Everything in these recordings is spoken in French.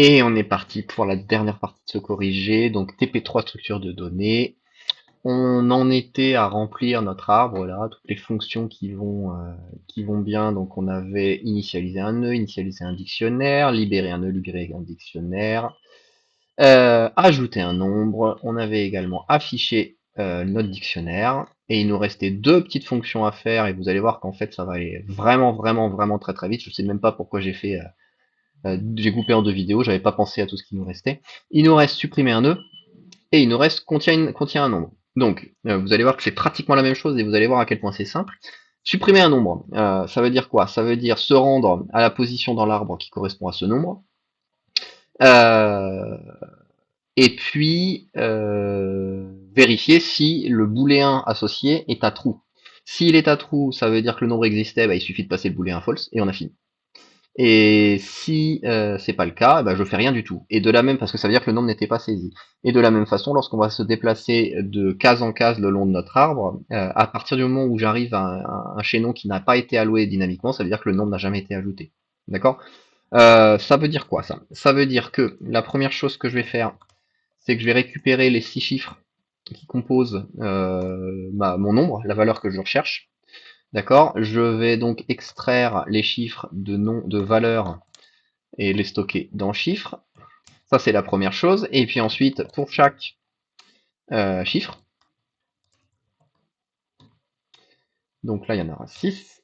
Et on est parti pour la dernière partie de ce corrigé, donc TP3 structure de données. On en était à remplir notre arbre là, toutes les fonctions qui vont bien. Donc on avait initialisé un nœud, initialisé un dictionnaire, libéré un nœud, libéré un dictionnaire, ajouté un nombre. On avait également affiché notre dictionnaire. Et il nous restait deux petites fonctions à faire, et vous allez voir qu'en fait ça va aller vraiment, vraiment, vraiment très très vite. Je sais même pas pourquoi j'ai coupé en deux vidéos, j'avais pas pensé à tout ce qui nous restait. Il nous reste supprimer un nœud, et il nous reste contient un nombre. Donc, vous allez voir que c'est pratiquement la même chose, et vous allez voir à quel point c'est simple. Supprimer un nombre, ça veut dire quoi? Ça veut dire se rendre à la position dans l'arbre qui correspond à ce nombre, euh, et puis vérifier si le booléen associé est à true. S'il est à true, ça veut dire que le nombre existait, bah, il suffit de passer le booléen false, et on a fini. Et si c'est pas le cas, eh ben, je fais rien du tout. Et de la même, parce que ça veut dire que le nombre n'était pas saisi. Et de la même façon, lorsqu'on va se déplacer de case en case le long de notre arbre, à partir du moment où j'arrive à un chaînon qui n'a pas été alloué dynamiquement, ça veut dire que le nombre n'a jamais été ajouté. D'accord? Ça veut dire quoi ça? Ça veut dire que la première chose que je vais faire, c'est que je vais récupérer les 6 chiffres qui composent mon nombre, la valeur que je recherche. D'accord? Je vais donc extraire les chiffres de nom de valeur et les stocker dans chiffres. Ça, c'est la première chose. Et puis ensuite, pour chaque chiffre, donc là, il y en aura 6.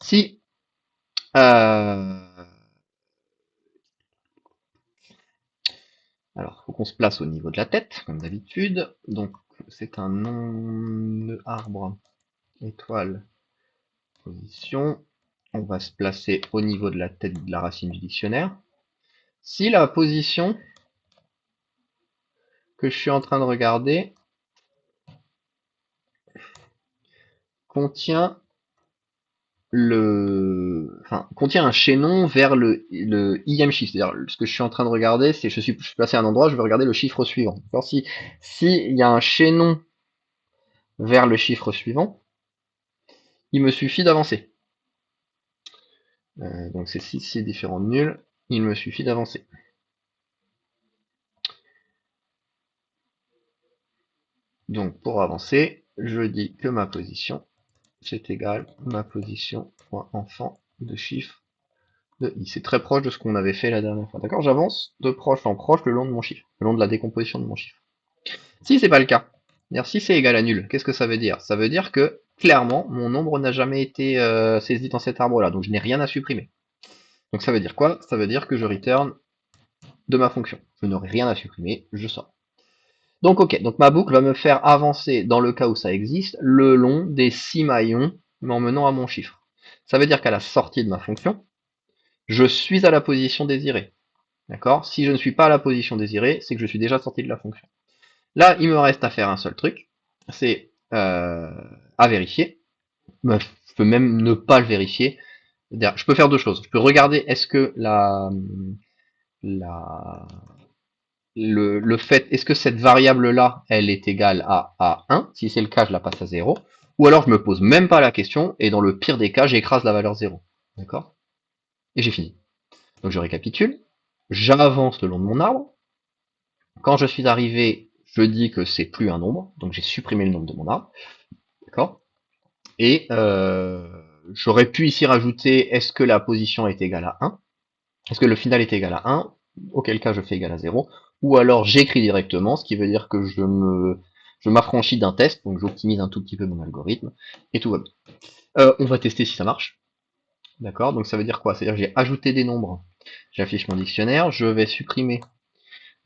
Si, alors, faut qu'on se place au niveau de la tête, comme d'habitude. Donc, c'est un nom arbre, étoile, position. On va se placer au niveau de la tête de la racine du dictionnaire. Si la position que je suis en train de regarder contient contient un chaînon vers le ième chiffre. C'est-à-dire, ce que je suis en train de regarder, c'est je suis placé à un endroit, je vais regarder le chiffre suivant. Alors, si il y a un chaînon vers le chiffre suivant, il me suffit d'avancer. Donc c'est 6, c'est différent de nul, il me suffit d'avancer. Donc pour avancer, je dis que ma position, c'est égal ma position point enfant de chiffre de i. C'est très proche de ce qu'on avait fait la dernière fois. D'accord? J'avance de proche en proche le long de mon chiffre, le long de la décomposition de mon chiffre. Si c'est pas le cas, c'est-à-dire si c'est égal à nul, qu'est-ce que ça veut dire? Ça veut dire que clairement mon nombre n'a jamais été saisi dans cet arbre-là, donc je n'ai rien à supprimer. Donc ça veut dire quoi? Ça veut dire que je return de ma fonction. Je n'aurai rien à supprimer, je sors. Donc ok, donc ma boucle va me faire avancer, dans le cas où ça existe, le long des 6 maillons m'emmenant à mon chiffre. Ça veut dire qu'à la sortie de ma fonction, je suis à la position désirée. D'accord? Si je ne suis pas à la position désirée, c'est que je suis déjà sorti de la fonction. Là, il me reste à faire un seul truc, c'est à vérifier. Je peux même ne pas le vérifier. Je peux faire deux choses. Je peux regarder est-ce que la, le fait, est-ce que cette variable-là, elle est égale à 1? Si c'est le cas, je la passe à 0. Ou alors je me pose même pas la question, et dans le pire des cas, j'écrase la valeur 0. D'accord? Et j'ai fini. Donc je récapitule. J'avance le long de mon arbre. Quand je suis arrivé, je dis que c'est plus un nombre, donc j'ai supprimé le nombre de mon arbre. D'accord? Et j'aurais pu ici rajouter est-ce que la position est égale à 1? Est-ce que le final est égal à 1? Auquel cas je fais égal à 0. Ou alors j'écris directement, ce qui veut dire que je m'affranchis d'un test, donc j'optimise un tout petit peu mon algorithme, et tout va bien. On va tester si ça marche. D'accord? Donc ça veut dire quoi? C'est-à-dire que j'ai ajouté des nombres. J'affiche mon dictionnaire, je vais supprimer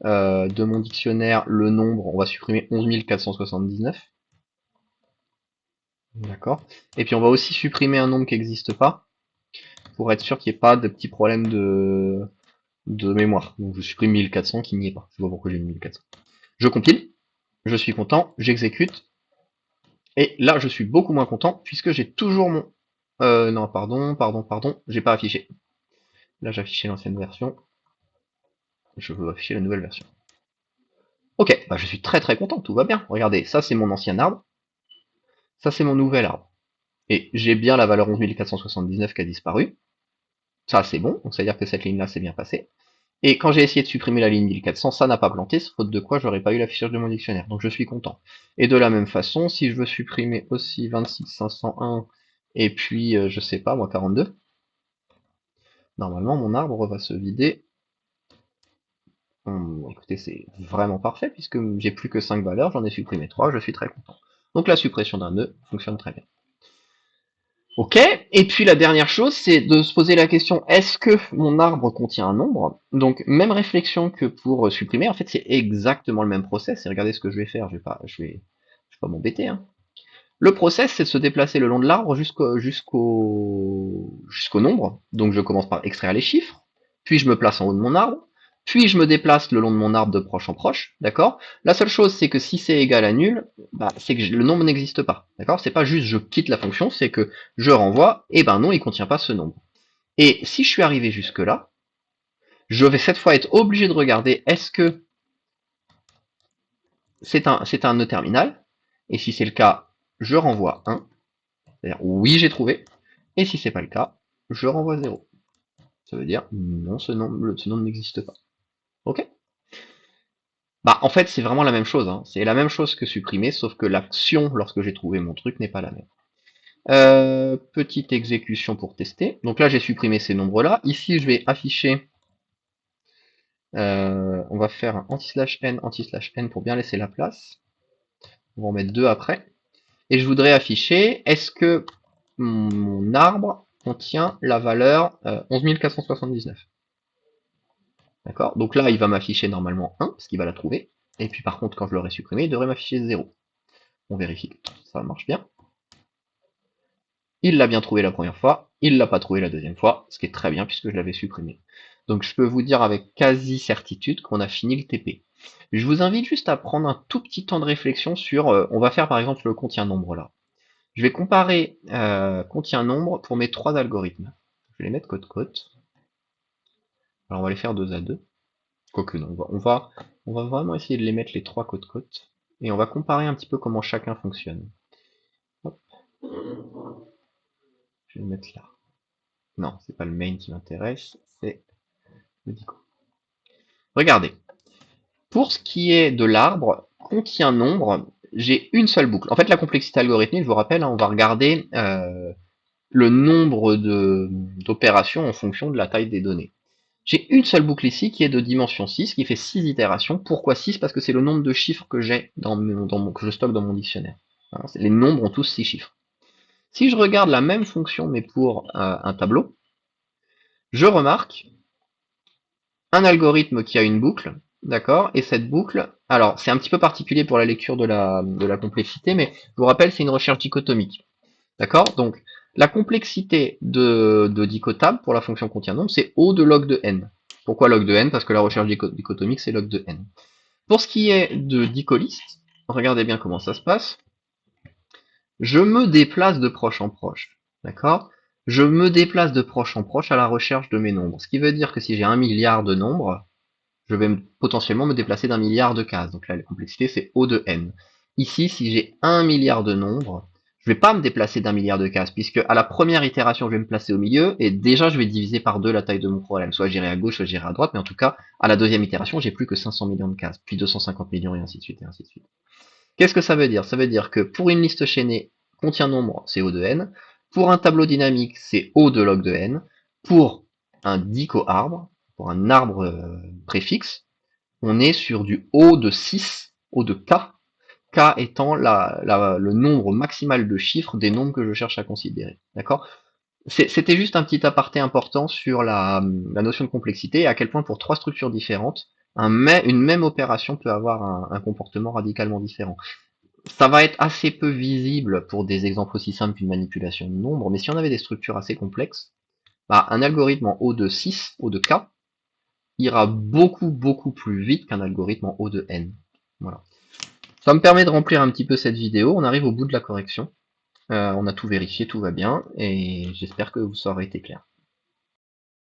de mon dictionnaire le nombre, on va supprimer 11 479. D'accord? Et puis on va aussi supprimer un nombre qui n'existe pas, pour être sûr qu'il n'y ait pas de petits problèmes de mémoire. Donc je supprime 1400 qui n'y est pas. Je vois pourquoi j'ai mis 1400. Je compile, je suis content, j'exécute, et là je suis beaucoup moins content puisque j'ai toujours mon... non, pardon, j'ai pas affiché. Là j'affichais l'ancienne version, je veux afficher la nouvelle version. Ok, bah je suis très très content, tout va bien. Regardez, ça c'est mon ancien arbre, ça c'est mon nouvel arbre. Et j'ai bien la valeur 11 479 qui a disparu. Ça, c'est bon, donc c'est-à-dire que cette ligne-là s'est bien passée. Et quand j'ai essayé de supprimer la ligne 1400, ça n'a pas planté, faute de quoi j'aurais pas eu l'affichage de mon dictionnaire. Donc je suis content. Et de la même façon, si je veux supprimer aussi 26501 et puis, je sais pas, moi 42, normalement mon arbre va se vider. Écoutez, c'est vraiment parfait, puisque j'ai plus que 5 valeurs, j'en ai supprimé 3, je suis très content. Donc la suppression d'un nœud fonctionne très bien. Ok, et puis la dernière chose, c'est de se poser la question, est-ce que mon arbre contient un nombre? Donc, même réflexion que pour supprimer, en fait, c'est exactement le même process, et regardez ce que je vais faire, je vais pas m'embêter, hein. Le process, c'est de se déplacer le long de l'arbre jusqu'au nombre. Donc je commence par extraire les chiffres, puis je me place en haut de mon arbre, puis je me déplace le long de mon arbre de proche en proche, d'accord? La seule chose, c'est que si c'est égal à nul, bah, c'est que le nombre n'existe pas, d'accord? C'est pas juste je quitte la fonction, c'est que je renvoie, et ben non, il contient pas ce nombre. Et si je suis arrivé jusque là, je vais cette fois être obligé de regarder est-ce que c'est un nœud terminal, et si c'est le cas, je renvoie 1, c'est-à-dire oui j'ai trouvé, et si c'est pas le cas, je renvoie 0. Ça veut dire non, ce nombre n'existe pas. Ok? Bah en fait c'est vraiment la même chose, hein. C'est la même chose que supprimer, sauf que l'action lorsque j'ai trouvé mon truc n'est pas la même. Petite exécution pour tester. Donc là j'ai supprimé ces nombres-là. Ici je vais afficher, on va faire un anti/n pour bien laisser la place. On va en mettre deux après. Et je voudrais afficher, est-ce que mon arbre contient la valeur 11479. D'accord? Donc là, il va m'afficher normalement 1, parce qu'il va la trouver. Et puis par contre, quand je l'aurai supprimé, il devrait m'afficher 0. On vérifie que ça marche bien. Il l'a bien trouvé la première fois, il l'a pas trouvé la deuxième fois, ce qui est très bien puisque je l'avais supprimé. Donc je peux vous dire avec quasi certitude qu'on a fini le TP. Je vous invite juste à prendre un tout petit temps de réflexion sur, on va faire par exemple le contient nombre là. Je vais comparer contient nombre pour mes trois algorithmes. Je vais les mettre côte-côte. Alors on va les faire 2 à 2. Quoique non, on va vraiment essayer de les mettre les trois côte-côte. Et on va comparer un petit peu comment chacun fonctionne. Hop. Je vais le mettre là. Non, c'est pas le main qui m'intéresse, c'est le dico. Regardez. Pour ce qui est de l'arbre, contient nombre, j'ai une seule boucle. En fait, la complexité algorithmique, je vous rappelle, hein, on va regarder le nombre d'opérations en fonction de la taille des données. J'ai une seule boucle ici qui est de dimension 6, qui fait 6 itérations. Pourquoi 6? Parce que c'est le nombre de chiffres que j'ai que je stocke dans mon dictionnaire. Hein, les nombres ont tous 6 chiffres. Si je regarde la même fonction mais pour un tableau, je remarque un algorithme qui a une boucle, d'accord, et cette boucle, alors c'est un petit peu particulier pour la lecture de la complexité, mais je vous rappelle, c'est une recherche dichotomique. D'accord? Donc, la complexité de dicotable pour la fonction contient nombre, c'est O de log de n. Pourquoi log de n? Parce que la recherche dichotomique, c'est log de n. Pour ce qui est de dicoliste, regardez bien comment ça se passe. Je me déplace de proche en proche. D'accord? Je me déplace de proche en proche à la recherche de mes nombres. Ce qui veut dire que si j'ai 1 milliard de nombres, je vais potentiellement me déplacer d'un milliard de cases. Donc là, la complexité, c'est O de n. Ici, si j'ai 1 milliard de nombres, je vais pas me déplacer d'un milliard de cases, puisque à la première itération, je vais me placer au milieu, et déjà, je vais diviser par 2 la taille de mon problème. Soit j'irai à gauche, soit j'irai à droite, mais en tout cas, à la deuxième itération, j'ai plus que 500 millions de cases, puis 250 millions, et ainsi de suite, et ainsi de suite. Qu'est-ce que ça veut dire? Ça veut dire que pour une liste chaînée, contient nombre, c'est O de n. Pour un tableau dynamique, c'est O de log de n. Pour un dico-arbre, pour un arbre préfixe, on est sur du O de 6, O de K, K étant le nombre maximal de chiffres des nombres que je cherche à considérer. D'accord? C'était juste un petit aparté important sur la notion de complexité et à quel point pour trois structures différentes, une même opération peut avoir un comportement radicalement différent. Ça va être assez peu visible pour des exemples aussi simples qu'une manipulation de nombres, mais si on avait des structures assez complexes, bah, un algorithme en O de 6, O de K, ira beaucoup beaucoup plus vite qu'un algorithme en O de N. Voilà. Ça me permet de remplir un petit peu cette vidéo, on arrive au bout de la correction. On a tout vérifié, tout va bien, et j'espère que ça aura été clair.